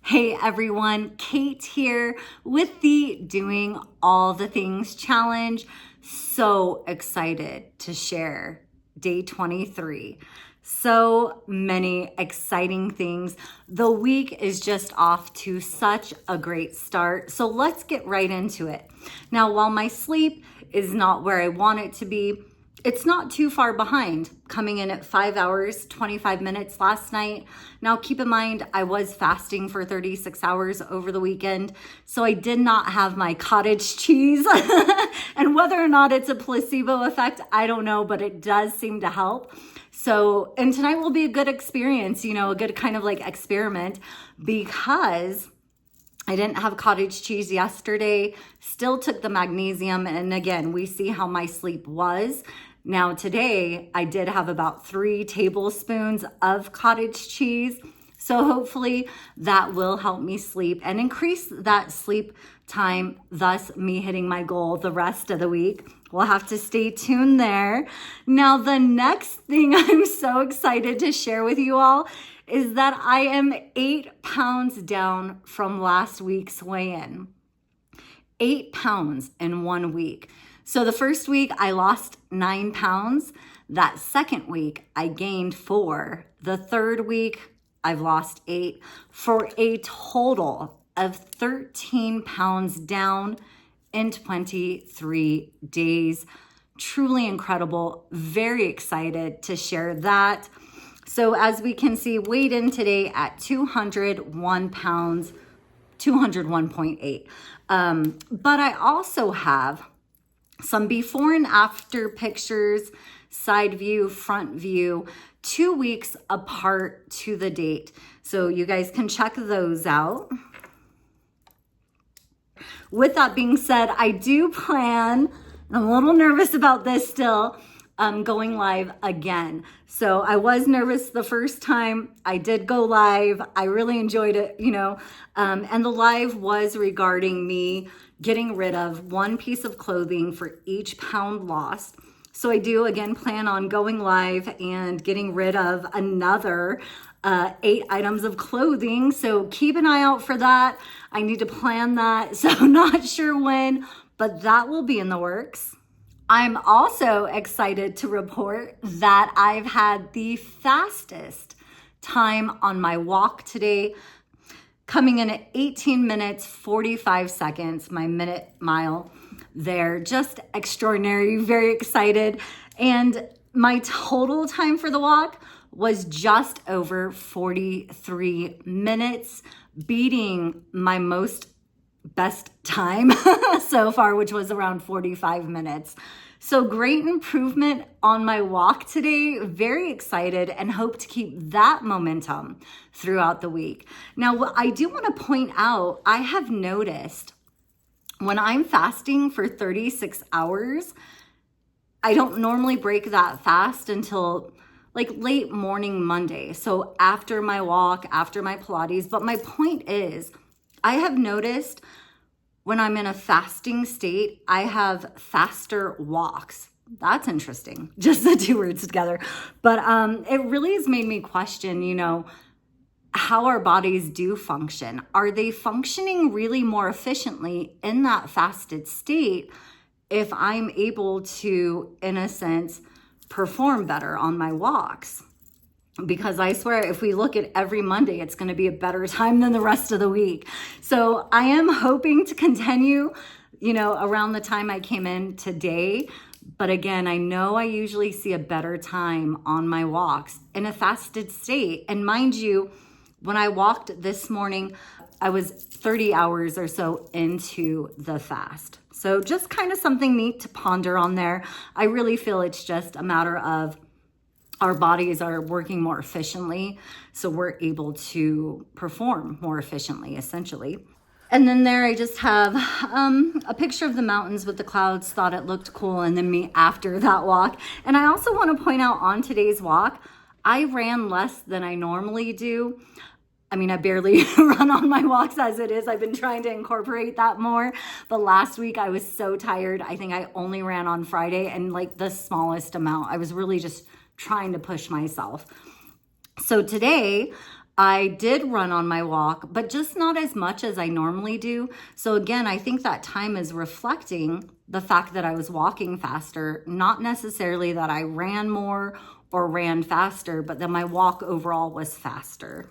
Hey everyone, Kate here with the Doing All the Things Challenge. So excited to share day 23. So many exciting things. The week is just off to such a great start. So let's get right into it. Now, while my sleep is not where I want it to be, it's not too far behind, coming in at 5 hours, 25 minutes last night. Now, keep in mind, I was fasting for 36 hours over the weekend, so I did not have my cottage cheese. And whether or not it's a placebo effect, I don't know, but it does seem to help. So, and tonight will be a good experience, a good kind of like experiment, because I didn't have cottage cheese yesterday, still took the magnesium, and again, we see how my sleep was. Now today, I did have about 3 tablespoons of cottage cheese, so hopefully that will help me sleep and increase that sleep time, thus me hitting my goal the rest of the week. We'll have to stay tuned there. Now, the next thing I'm so excited to share with you all is that I am 8 pounds down from last week's weigh-in. 8 pounds in 1 week. So the first week I lost 9 pounds. That second week I gained 4. The third week I've lost 8 for a total of 13 pounds down in 23 days. Truly incredible. Very excited to share that. So as we can see, weighed in today at 201 pounds, 201.8. But I also have some before and after pictures, side view, front view, 2 weeks apart to the date. So you guys can check those out. With that being said, I do plan, I'm a little nervous about this still, going live again. So I was nervous the first time I did go live. I really enjoyed it, and the live was regarding me getting rid of 1 piece of clothing for each pound lost. So I do again plan on going live and getting rid of another 8 items of clothing. So keep an eye out for that. I need to plan that. So not sure when, but that will be in the works. I'm also excited to report that I've had the fastest time on my walk today, coming in at 18 minutes, 45 seconds, my minute mile there. Just extraordinary, very excited. And my total time for the walk was just over 43 minutes, beating my best time so far, which was around 45 minutes. So great improvement on my walk today. Very excited and hope to keep that momentum throughout the week. Now, what I do want to point out, I have noticed when I'm fasting for 36 hours, I don't normally break that fast until like late morning Monday. So after my walk, after my Pilates. But my point is, I have noticed when I'm in a fasting state, I have faster walks. That's interesting, just the 2 words together. But it really has made me question, how our bodies do function. Are they functioning really more efficiently in that fasted state if I'm able to, in a sense, perform better on my walks? Because I swear, if we look at every Monday, it's going to be a better time than the rest of the week. So I am hoping to continue, around the time I came in today. But again, I know I usually see a better time on my walks in a fasted state. And mind you, when I walked this morning, I was 30 hours or so into the fast. So just kind of something neat to ponder on there. I really feel it's just a matter of our bodies are working more efficiently, so we're able to perform more efficiently, essentially. And then there I just have a picture of the mountains with the clouds, thought it looked cool, and then me after that walk. And I also want to point out on today's walk, I ran less than I normally do. I mean, I barely run on my walks as it is. I've been trying to incorporate that more. But last week I was so tired. I think I only ran on Friday and like the smallest amount. I was really just trying to push myself. So today I did run on my walk, but just not as much as I normally do. So again, I think that time is reflecting the fact that I was walking faster, not necessarily that I ran more or ran faster, but that my walk overall was faster.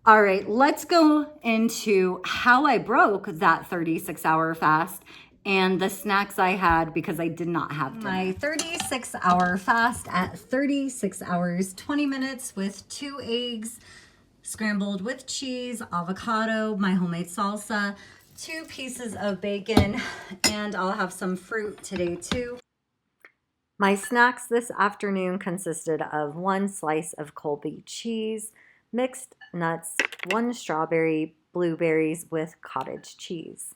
All right, let's go into how I broke that 36-hour fast and the snacks I had because I did not have dinner. My 36-hour fast at 36 hours, 20 minutes with 2 eggs, scrambled with cheese, avocado, my homemade salsa, 2 pieces of bacon, and I'll have some fruit today too. My snacks this afternoon consisted of 1 slice of Colby cheese, mixed nuts, 1 strawberry, blueberries with cottage cheese.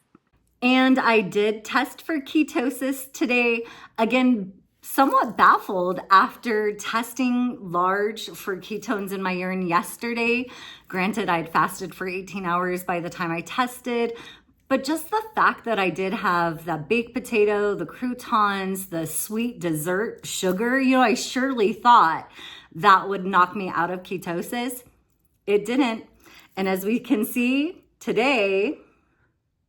And I did test for ketosis today. Again, somewhat baffled after testing large for ketones in my urine yesterday. Granted, I'd fasted for 18 hours by the time I tested, but just the fact that I did have the baked potato, the croutons, the sweet dessert sugar, I surely thought that would knock me out of ketosis. It didn't. And as we can see today,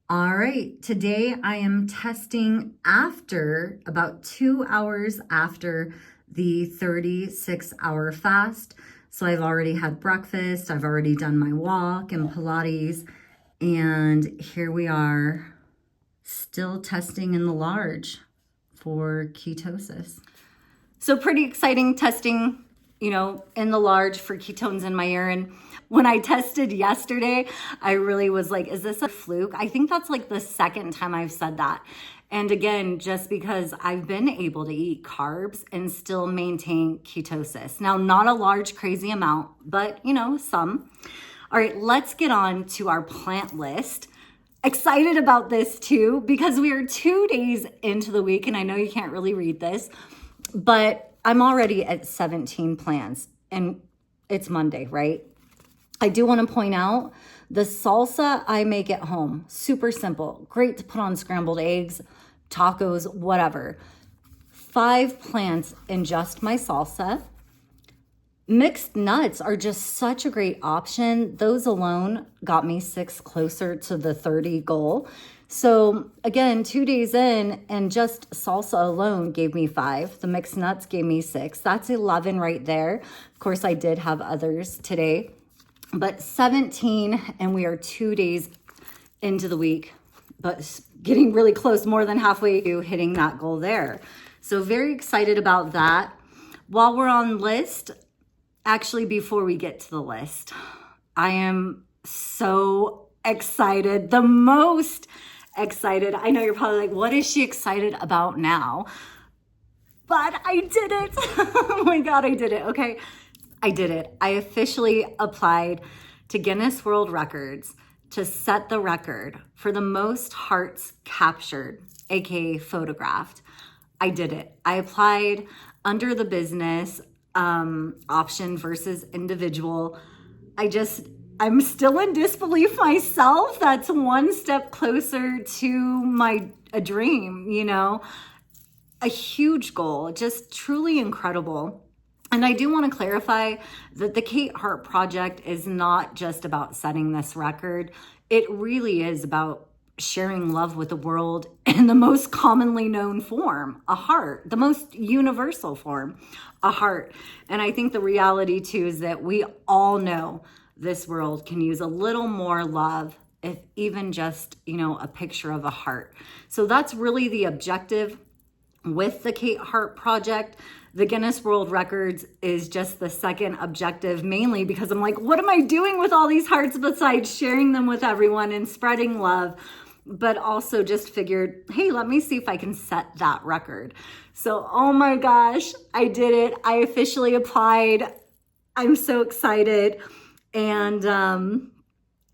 all right, today I am testing after about 2 hours after the 36-hour fast. So I've already had breakfast, I've already done my walk and Pilates, and here we are still testing in the large for ketosis. So pretty exciting testing, in the large for ketones in my urine. When I tested yesterday, I really was like, is this a fluke? I think that's like the second time I've said that. And again, just because I've been able to eat carbs and still maintain ketosis. Now, not a large, crazy amount, but some. All right, let's get on to our plant list. Excited about this too, because we are 2 days into the week, and I know you can't really read this, but I'm already at 17 plants, and it's Monday, right? I do want to point out the salsa I make at home, super simple, great to put on scrambled eggs, tacos, whatever. 5 plants in just my salsa. Mixed nuts are just such a great option. Those alone got me 6 closer to the 30 goal. So again, 2 days in, and just salsa alone gave me 5. The mixed nuts gave me 6. That's 11 right there. Of course, I did have others today, but 17, and we are 2 days into the week, but getting really close, more than halfway to hitting that goal there. So very excited about that. While we're on list, actually, before we get to the list, I am so excited, the most excited. I know you're probably like, what is she excited about now? But I did it. Oh my God, I did it. Okay, I did it. I officially applied to Guinness World Records to set the record for the most hearts captured, aka photographed. I did it. I applied under the business option versus individual. I'm still in disbelief myself. That's one step closer to a dream, a huge goal, just truly incredible. And I do want to clarify that the Kate Hart Project is not just about setting this record. It really is about sharing love with the world in the most commonly known form, a heart, the most universal form, a heart. And I think the reality too is that we all know this world can use a little more love, if even just, a picture of a heart. So that's really the objective with the Kate Hart Project. The Guinness World Records is just the second objective, mainly because I'm like, what am I doing with all these hearts besides sharing them with everyone and spreading love? But also just figured, hey, let me see if I can set that record. So, oh my gosh, I did it. I officially applied. I'm so excited. And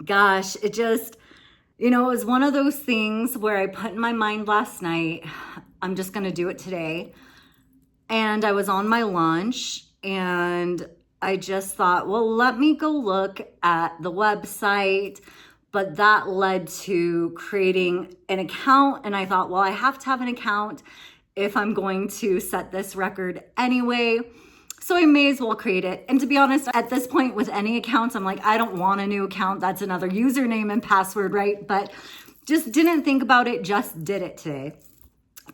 gosh, it just, it was one of those things where I put in my mind last night, I'm just going to do it today. And I was on my lunch and I just thought, well, let me go look at the website. But that led to creating an account. And I thought, well, I have to have an account if I'm going to set this record anyway. So I may as well create it. And to be honest, at this point with any accounts, I'm like, I don't want a new account. That's another username and password, right? But just didn't think about it, just did it today.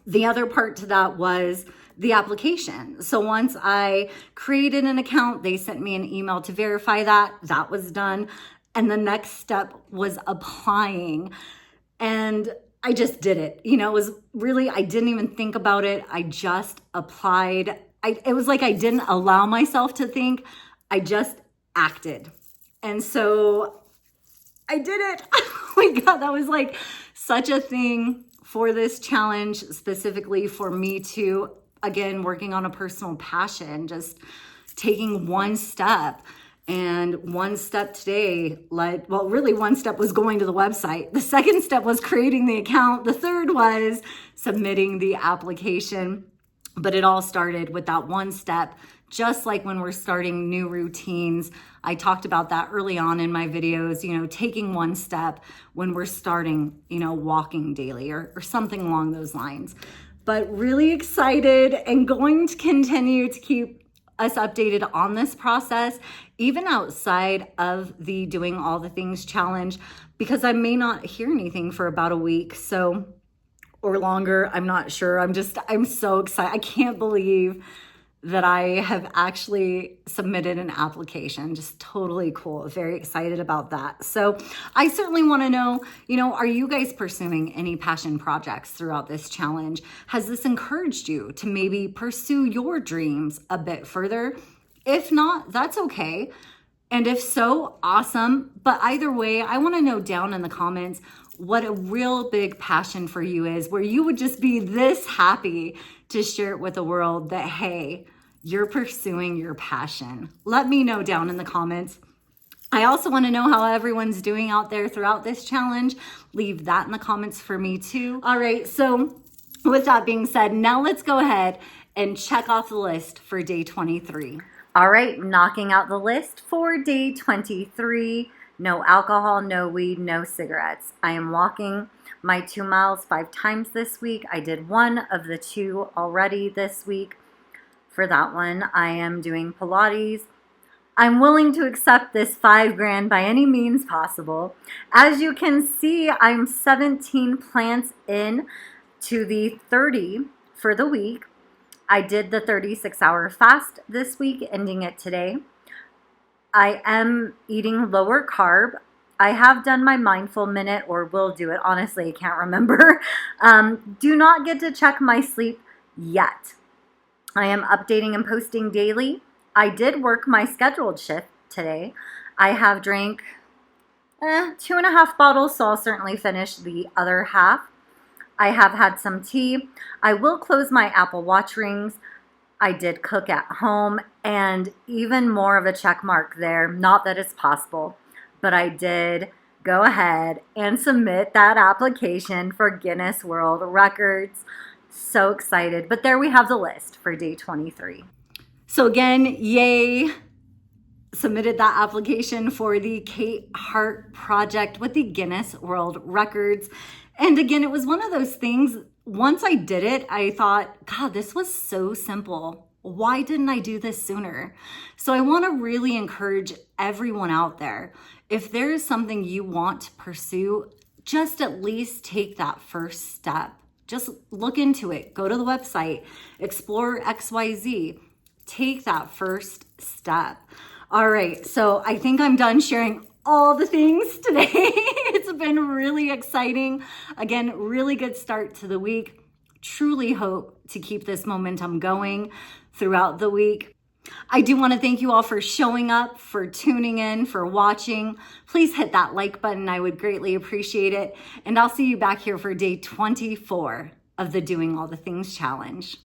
The other part to that was the application. So once I created an account, they sent me an email to verify that. That was done. And the next step was applying. And I just did it. You know, it was really, I didn't even think about it. I just applied. It was like I didn't allow myself to think. I just acted. And so I did it. Oh my God, that was like such a thing for this challenge, specifically for me to, again, working on a personal passion, just taking one step. And one step today, really one step was going to the website. The second step was creating the account. The third was submitting the application. But it all started with that one step, just like when we're starting new routines. I talked about that early on in my videos, you know, taking one step when we're starting, you know, walking daily or something along those lines. But really excited and going to continue to keep us updated on this process, even outside of the Doing All the Things challenge, because I may not hear anything for about a week. So, or longer, I'm not sure. I'm so excited. I can't believe that I have actually submitted an application. Just totally cool. Very excited about that. So I certainly want to know, you know, are you guys pursuing any passion projects throughout this challenge? Has this encouraged you to maybe pursue your dreams a bit further? If not, that's okay. And if so, awesome. But either way, I want to know down in the comments what a real big passion for you is, where you would just be this happy to share it with the world that, hey, you're pursuing your passion. Let me know down in the comments. I also want to know how everyone's doing out there throughout this challenge. Leave that in the comments for me too. All right, so with that being said, now let's go ahead and check off the list for day 23. All right, knocking out the list for day 23. No alcohol, no weed, no cigarettes. I am walking my 2 miles 5 times this week. I did one of the 2 already this week. For that one, I am doing Pilates. I'm willing to accept this $5,000 by any means possible. As you can see, I'm 17 plants in to the 30 for the week. I did the 36-hour fast this week, ending it today. I am eating lower carb. I have done my mindful minute, or will do it. Honestly, I can't remember. Do not get to check my sleep yet. I am updating and posting daily. I did work my scheduled shift today. I have drank 2.5 bottles, so I'll certainly finish the other half. I have had some tea. I will close my Apple Watch rings. I did cook at home, and even more of a check mark there. Not that it's possible, but I did go ahead and submit that application for Guinness World Records. So excited. But there we have the list for day 23. So again, yay. Submitted that application for the Kate Hart project with the Guinness World Records. And again, it was one of those things, once I did it, I thought, God, this was so simple. Why didn't I do this sooner? So I want to really encourage everyone out there. If there is something you want to pursue, just at least take that first step. Just look into it. Go to the website, explore XYZ. Take that first step. All right, so I think I'm done sharing all the things today. It's been really exciting. Again, really good start to the week. Truly hope to keep this momentum going throughout the week. I do want to thank you all for showing up, for tuning in, for watching. Please hit that like button. I would greatly appreciate it. And I'll see you back here for day 24 of the Doing All the Things challenge.